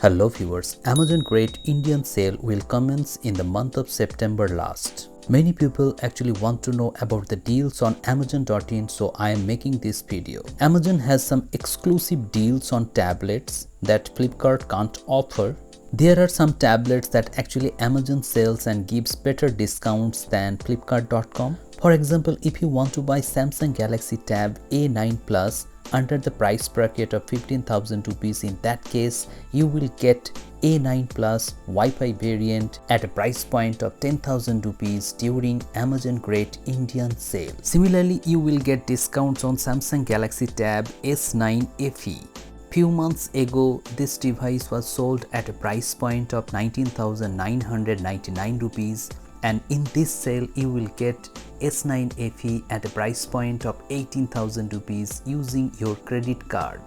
Hello viewers, Amazon Great Indian Sale will commence in the month of September last. Many people actually want to know about the deals on Amazon.in, so I am making this video. Amazon has some exclusive deals on tablets that Flipkart can't offer. There are some tablets that actually Amazon sells and gives better discounts than Flipkart.com. For example, if you want to buy Samsung Galaxy Tab A9 Plus under the price bracket of 15,000 rupees, in that case you will get A9 Plus Wi-Fi variant at a price point of 10,000 rupees during Amazon Great Indian Sale. Similarly, you will get discounts on Samsung Galaxy Tab S9 FE. Few months ago, this device was sold at a price point of 19,999 rupees, and in this sale you will get S9 FE at a price point of 18,000 rupees using your credit card.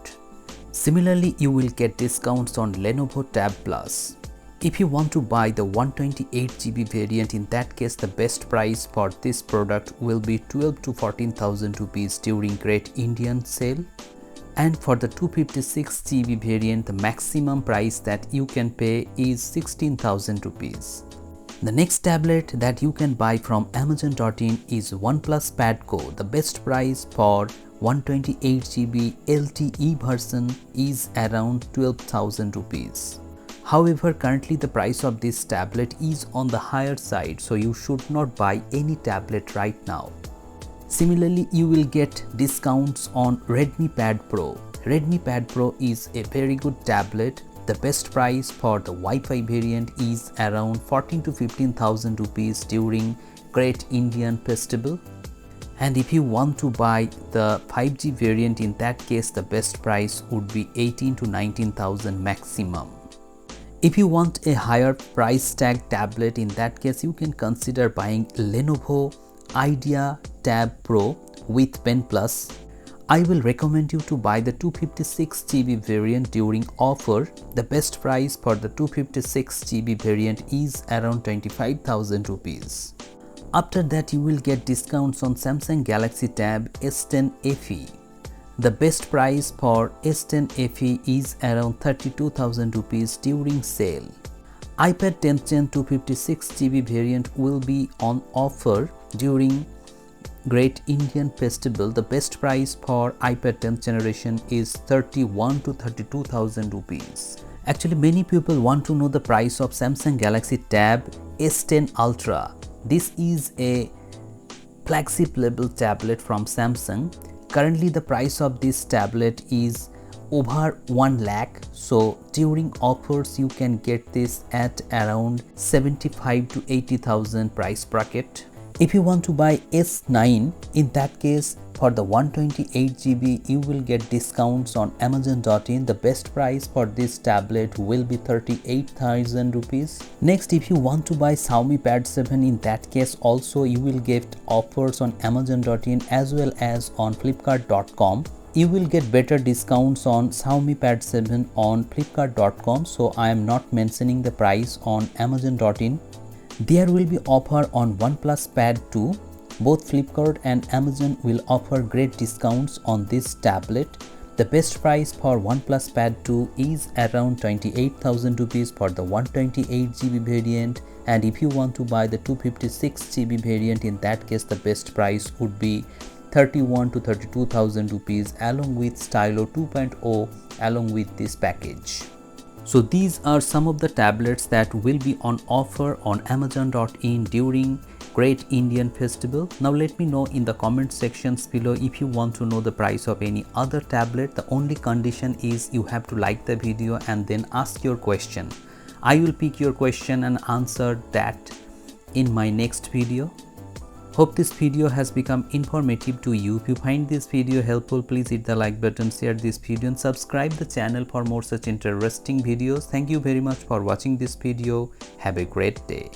Similarly, you will get discounts on Lenovo Tab Plus. If you want to buy the 128GB variant, in that case the best price for this product will be 12 to 14,000 rupees during Great Indian Sale. And for the 256GB variant, the maximum price that you can pay is 16,000 rupees. The next tablet that you can buy from Amazon.in is Oneplus Pad Go. The best price for 128GB LTE version is around 12,000 rupees. However, currently the price of this tablet is on the higher side, so you should not buy any tablet right now. Similarly, you will get discounts on Redmi Pad Pro. Redmi Pad Pro is a very good tablet. The best price for the Wi-Fi variant is around 14 to 15,000 rupees during Great Indian Festival. And if you want to buy the 5G variant, in that case the best price would be 18 to 19,000 maximum. If you want a higher price tag tablet, in that case you can consider buying Lenovo Idea Tab Pro with Pen Plus. I will recommend you to buy the 256GB variant during offer. The best price for the 256GB variant is around 25,000 rupees. After that, you will get discounts on Samsung Galaxy Tab S10 FE. The best price for S10 FE is around 32,000 rupees during sale. iPad 10th Gen 256GB variant will be on offer during Great Indian Festival. The best price for iPad 10th generation is 31 to 32,000 rupees. Actually, many people want to know the price of Samsung Galaxy Tab S10 Ultra. This is a flagship level tablet from Samsung. Currently, the price of this tablet is over 1 lakh. So during offers you can get this at around 75 to 80,000 price bracket. If you want to buy S9, in that case for the 128GB you will get discounts on Amazon.in. The best price for this tablet will be 38,000 rupees. Next, if you want to buy Xiaomi Pad 7, in that case also you will get offers on Amazon.in as well as on Flipkart.com. You will get better discounts on Xiaomi Pad 7 on Flipkart.com, so I am not mentioning the price on Amazon.in. There will be offer on Oneplus Pad 2. Both Flipkart and Amazon will offer great discounts on this tablet. The best price for Oneplus Pad 2 is around 28,000 rupees for the 128GB variant, and if you want to buy the 256GB variant, in that case the best price would be 31 to 32,000 rupees along with Stylo 2.0 along with this package. So these are some of the tablets that will be on offer on Amazon.in during Great Indian Festival. Now let me know in the comment sections below if you want to know the price of any other tablet. The only condition is you have to like the video and then ask your question. I will pick your question and answer that in my next video. Hope this video has become informative to you. If you find this video helpful, please hit the like button, share this video and subscribe the channel for more such interesting videos. Thank you very much for watching this video. Have a great day.